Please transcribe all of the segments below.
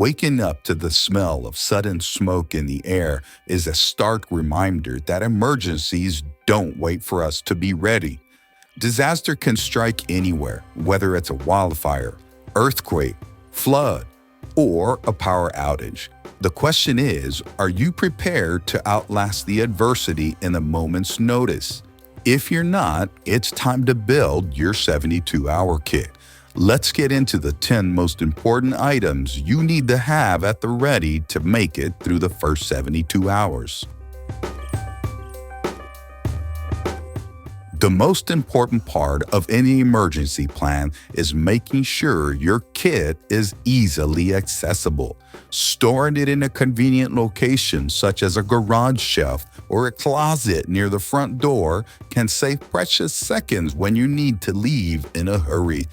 Waking up to the smell of sudden smoke in the air is a stark reminder that emergencies don't wait for us to be ready. Disaster can strike anywhere, whether it's a wildfire, earthquake, flood, or a power outage. The question is, are you prepared to outlast the adversity in a moment's notice? If you're not, it's time to build your 72-hour kit. Let's get into the 10 most important items you need to have at the ready to make it through the first 72 hours. The most important part of any emergency plan is making sure your kit is easily accessible. Storing it in a convenient location such as a garage shelf or a closet near the front door can save precious seconds when you need to leave in a hurry.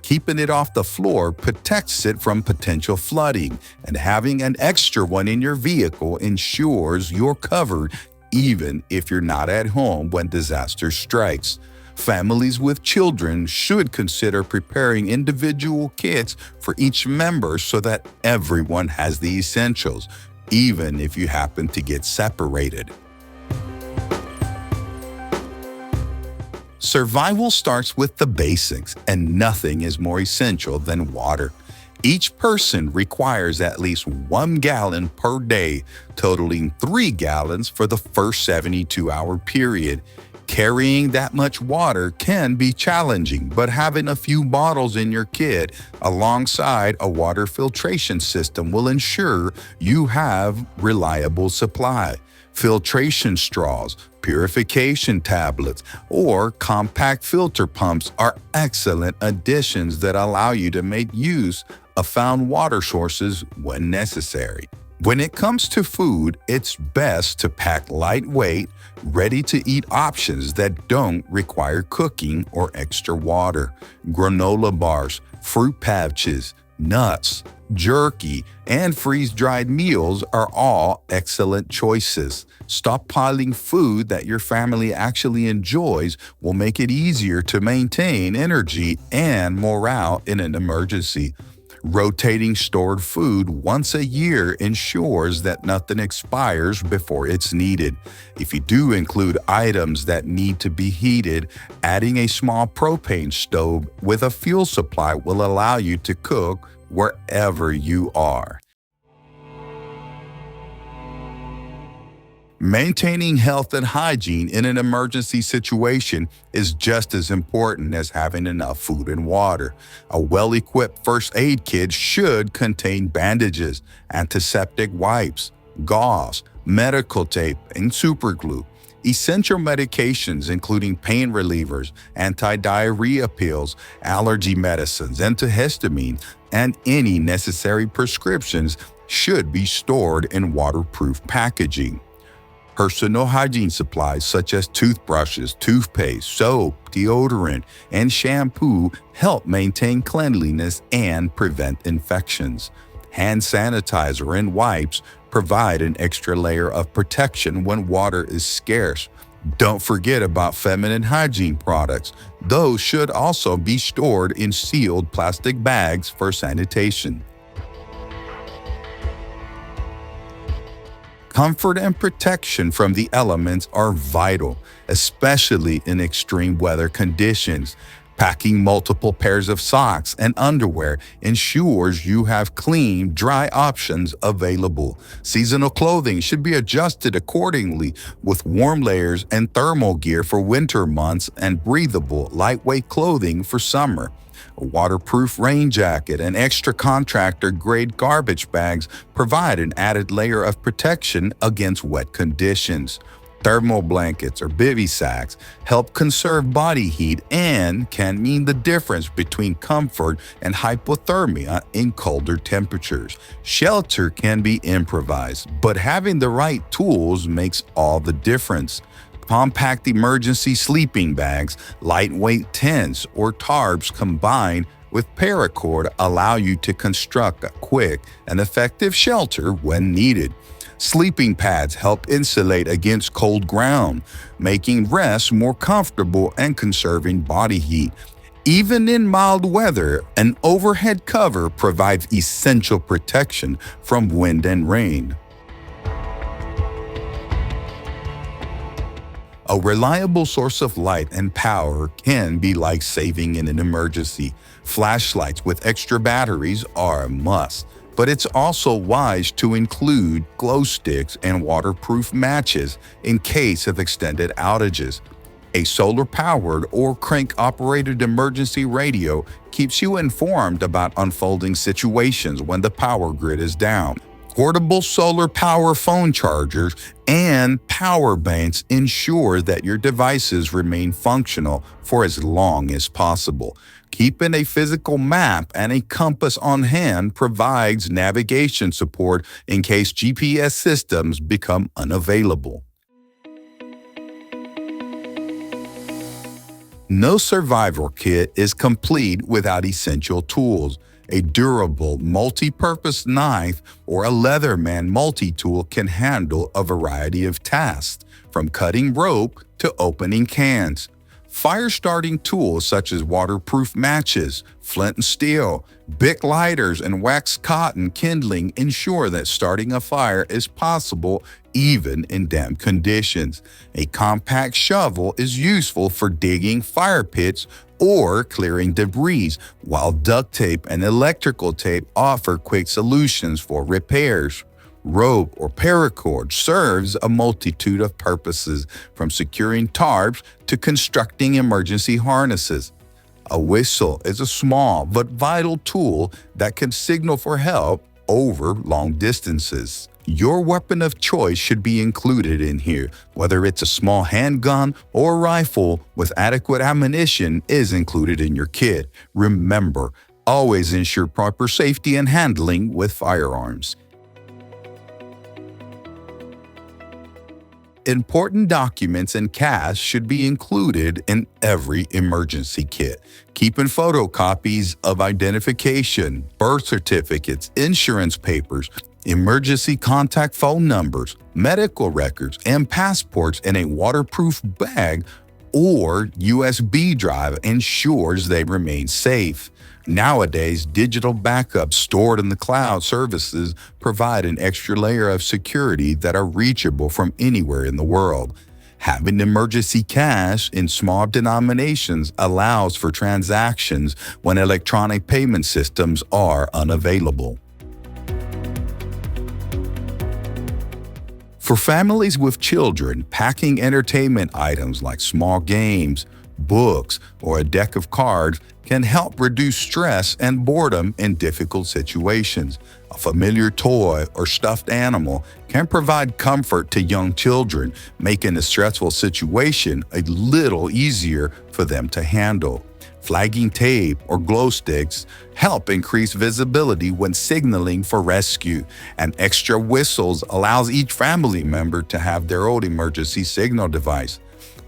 Keeping it off the floor protects it from potential flooding, and having an extra one in your vehicle ensures you're covered even if you're not at home when disaster strikes. Families with children should consider preparing individual kits for each member so that everyone has the essentials, even if you happen to get separated. Survival starts with the basics, and nothing is more essential than water. Each person requires at least 1 gallon per day, totaling 3 gallons for the first 72-hour period. Carrying that much water can be challenging, but having a few bottles in your kit alongside a water filtration system will ensure you have reliable supply. Filtration straws, purification tablets, or compact filter pumps are excellent additions that allow you to make use of found water sources when necessary. When it comes to food, it's best to pack lightweight, ready-to-eat options that don't require cooking or extra water. Granola bars, fruit patches, nuts, jerky, and freeze-dried meals are all excellent choices. Stockpiling food that your family actually enjoys will make it easier to maintain energy and morale in an emergency. Rotating stored food once a year ensures that nothing expires before it's needed. If you do include items that need to be heated, adding a small propane stove with a fuel supply will allow you to cook wherever you are. Maintaining health and hygiene in an emergency situation is just as important as having enough food and water. A well-equipped first aid kit should contain bandages, antiseptic wipes, gauze, medical tape, and superglue. Essential medications including pain relievers, anti-diarrhea pills, allergy medicines, antihistamine, and any necessary prescriptions should be stored in waterproof packaging. Personal hygiene supplies such as toothbrushes, toothpaste, soap, deodorant, and shampoo help maintain cleanliness and prevent infections. Hand sanitizer and wipes provide an extra layer of protection when water is scarce. Don't forget about feminine hygiene products. Those should also be stored in sealed plastic bags for sanitation. Comfort and protection from the elements are vital, especially in extreme weather conditions. Packing multiple pairs of socks and underwear ensures you have clean, dry options available. Seasonal clothing should be adjusted accordingly, with warm layers and thermal gear for winter months and breathable, lightweight clothing for summer. A waterproof rain jacket and extra contractor-grade garbage bags provide an added layer of protection against wet conditions. Thermal blankets or bivy sacks help conserve body heat and can mean the difference between comfort and hypothermia in colder temperatures. Shelter can be improvised, but having the right tools makes all the difference. Compact emergency sleeping bags, lightweight tents, or tarps combined with paracord allow you to construct a quick and effective shelter when needed. Sleeping pads help insulate against cold ground, making rest more comfortable and conserving body heat. Even in mild weather, an overhead cover provides essential protection from wind and rain. A reliable source of light and power can be life-saving in an emergency. Flashlights with extra batteries are a must, but it's also wise to include glow sticks and waterproof matches in case of extended outages. A solar-powered or crank-operated emergency radio keeps you informed about unfolding situations when the power grid is down. Portable solar power phone chargers and power banks ensure that your devices remain functional for as long as possible. Keeping a physical map and a compass on hand provides navigation support in case GPS systems become unavailable. No survival kit is complete without essential tools. A durable, multi-purpose knife or a Leatherman multi-tool can handle a variety of tasks, from cutting rope to opening cans. Fire-starting tools such as waterproof matches, flint and steel, Bic lighters, and waxed cotton kindling ensure that starting a fire is possible even in damp conditions. A compact shovel is useful for digging fire pits or clearing debris, while duct tape and electrical tape offer quick solutions for repairs. Rope or paracord serves a multitude of purposes, from securing tarps to constructing emergency harnesses. A whistle is a small but vital tool that can signal for help over long distances. Your weapon of choice should be included in here, whether it's a small handgun or rifle with adequate ammunition is included in your kit. Remember, always ensure proper safety and handling with firearms. Important documents and cash should be included in every emergency kit. Keeping photocopies of identification, birth certificates, insurance papers, emergency contact phone numbers, medical records, and passports in a waterproof bag or USB drive ensures they remain safe. Nowadays, digital backups stored in the cloud services provide an extra layer of security that are reachable from anywhere in the world. Having emergency cash in small denominations allows for transactions when electronic payment systems are unavailable. For families with children, packing entertainment items like small games, books, or a deck of cards can help reduce stress and boredom in difficult situations. A familiar toy or stuffed animal can provide comfort to young children, making a stressful situation a little easier for them to handle. Flagging tape or glow sticks help increase visibility when signaling for rescue, and extra whistles allows each family member to have their own emergency signal device.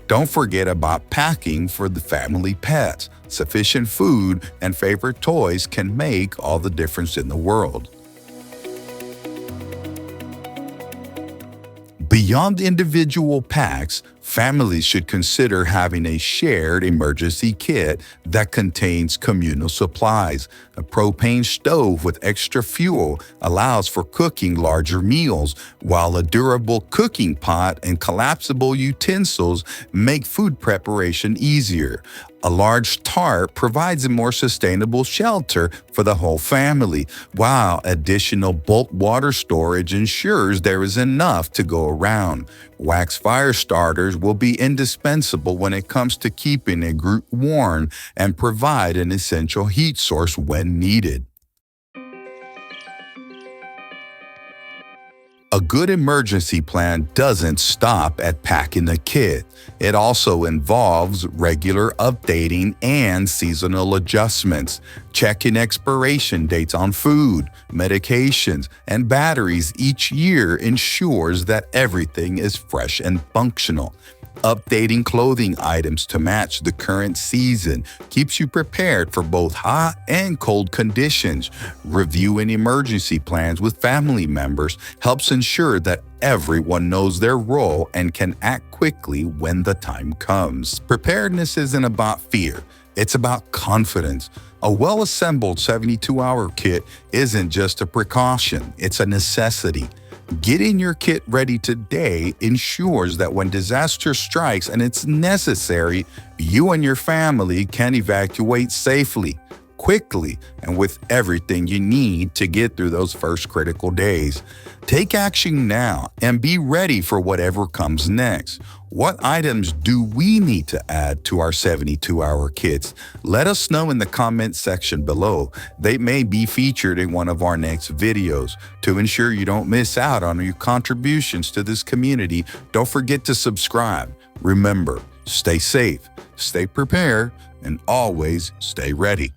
Don't forget about packing for the family pets. Sufficient food and favorite toys can make all the difference in the world. Beyond individual packs, families should consider having a shared emergency kit that contains communal supplies. A propane stove with extra fuel allows for cooking larger meals, while a durable cooking pot and collapsible utensils make food preparation easier. A large tarp provides a more sustainable shelter for the whole family, while additional bulk water storage ensures there is enough to go around. Wax fire starters will be indispensable when it comes to keeping a group warm and provide an essential heat source when needed. A good emergency plan doesn't stop at packing the kit. It also involves regular updating and seasonal adjustments. Checking expiration dates on food, medications, and batteries each year ensures that everything is fresh and functional. Updating clothing items to match the current season keeps you prepared for both hot and cold conditions. Reviewing emergency plans with family members helps ensure that everyone knows their role and can act quickly when the time comes. Preparedness isn't about fear. It's about confidence. A well-assembled 72-hour kit isn't just a precaution, it's a necessity. Getting your kit ready today ensures that when disaster strikes and it's necessary, you and your family can evacuate safely, quickly, and with everything you need to get through those first critical days. Take action now and be ready for whatever comes next. What items do we need to add to our 72-hour kits? Let us know in the comment section below. They may be featured in one of our next videos. To ensure you don't miss out on your contributions to this community, don't forget to subscribe. Remember, stay safe, stay prepared, and always stay ready.